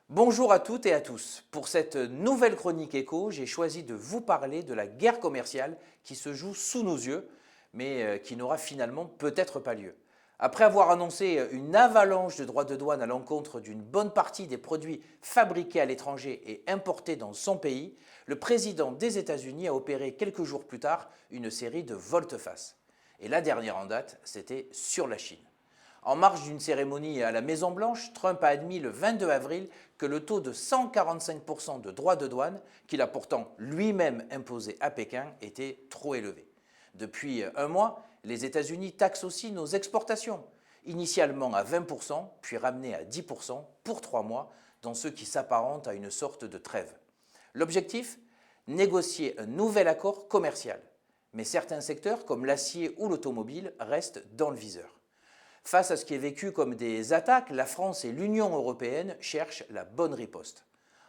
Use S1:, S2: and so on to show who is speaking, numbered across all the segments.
S1: Bonjour à toutes et à tous. Pour cette nouvelle chronique éco, j'ai choisi de vous parler de la guerre commerciale qui se joue sous nos yeux, mais qui n'aura finalement peut-être pas lieu. Après avoir annoncé une avalanche de droits de douane à l'encontre d'une bonne partie des produits fabriqués à l'étranger et importés dans son pays, le président des États-Unis a opéré quelques jours plus tard une série de volte-face. Et la dernière en date, c'était sur la Chine. En marge d'une cérémonie à la Maison-Blanche, Trump a admis le 22 avril que le taux de 145% de droits de douane, qu'il a pourtant lui-même imposé à Pékin, était trop élevé. Depuis un mois, les États-Unis taxent aussi nos exportations, initialement à 20%, puis ramenées à 10% pour 3 mois, dans ce qui s'apparente à une sorte de trêve. L'objectif ? Négocier un nouvel accord commercial. Mais certains secteurs, comme l'acier ou l'automobile, restent dans le viseur. Face à ce qui est vécu comme des attaques, la France et l'Union européenne cherchent la bonne riposte.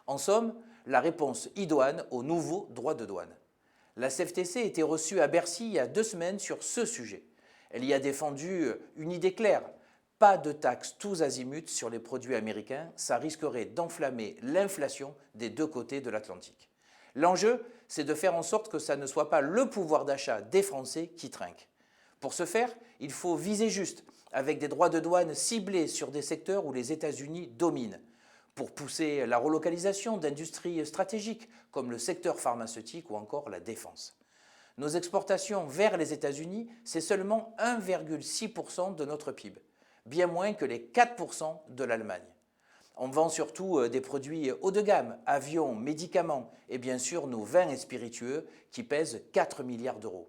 S1: En somme, la réponse idoine aux nouveaux droits de douane. La CFTC était reçue à Bercy il y a 2 semaines sur ce sujet. Elle y a défendu une idée claire. Pas de taxes tous azimuts sur les produits américains, ça risquerait d'enflammer l'inflation des deux côtés de l'Atlantique. L'enjeu, c'est de faire en sorte que ça ne soit pas le pouvoir d'achat des Français qui trinque. Pour ce faire, il faut viser juste, avec des droits de douane ciblés sur des secteurs où les États-Unis dominent, pour pousser la relocalisation d'industries stratégiques comme le secteur pharmaceutique ou encore la défense. Nos exportations vers les États-Unis, c'est seulement 1,6% de notre PIB, bien moins que les 4% de l'Allemagne. On vend surtout des produits haut de gamme, avions, médicaments et bien sûr nos vins et spiritueux qui pèsent 4 milliards d'euros.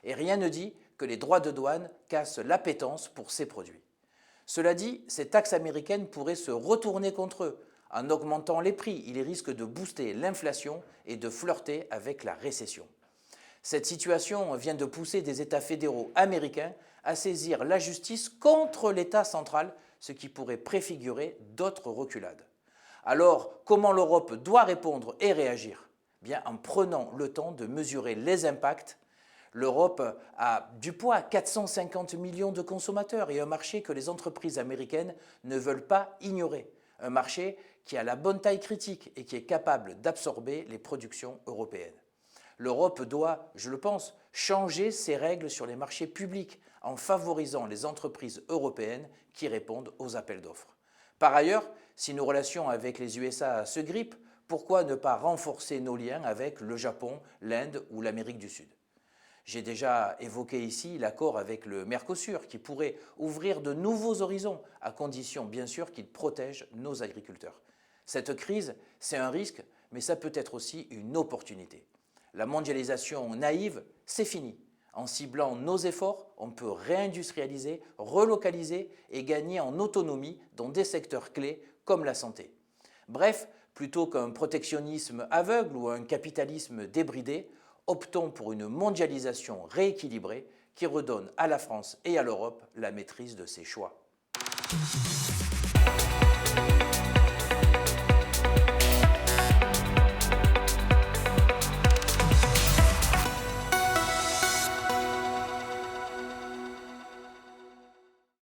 S1: Et rien ne dit que les droits de douane cassent l'appétence pour ces produits. Cela dit, ces taxes américaines pourraient se retourner contre eux. En augmentant les prix, ils risquent de booster l'inflation et de flirter avec la récession. Cette situation vient de pousser des États fédéraux américains à saisir la justice contre l'État central, ce qui pourrait préfigurer d'autres reculades. Alors, comment l'Europe doit répondre et réagir ? Bien, en prenant le temps de mesurer les impacts. L'Europe a du poids, 450 millions de consommateurs et un marché que les entreprises américaines ne veulent pas ignorer. Un marché qui a la bonne taille critique et qui est capable d'absorber les productions européennes. L'Europe doit, je le pense, changer ses règles sur les marchés publics en favorisant les entreprises européennes qui répondent aux appels d'offres. Par ailleurs, si nos relations avec les USA se grippent, pourquoi ne pas renforcer nos liens avec le Japon, l'Inde ou l'Amérique du Sud ? J'ai déjà évoqué ici l'accord avec le Mercosur qui pourrait ouvrir de nouveaux horizons, à condition bien sûr qu'il protège nos agriculteurs. Cette crise, c'est un risque, mais ça peut être aussi une opportunité. La mondialisation naïve, c'est fini. En ciblant nos efforts, on peut réindustrialiser, relocaliser et gagner en autonomie dans des secteurs clés comme la santé. Bref, plutôt qu'un protectionnisme aveugle ou un capitalisme débridé, optons pour une mondialisation rééquilibrée qui redonne à la France et à l'Europe la maîtrise de ses choix.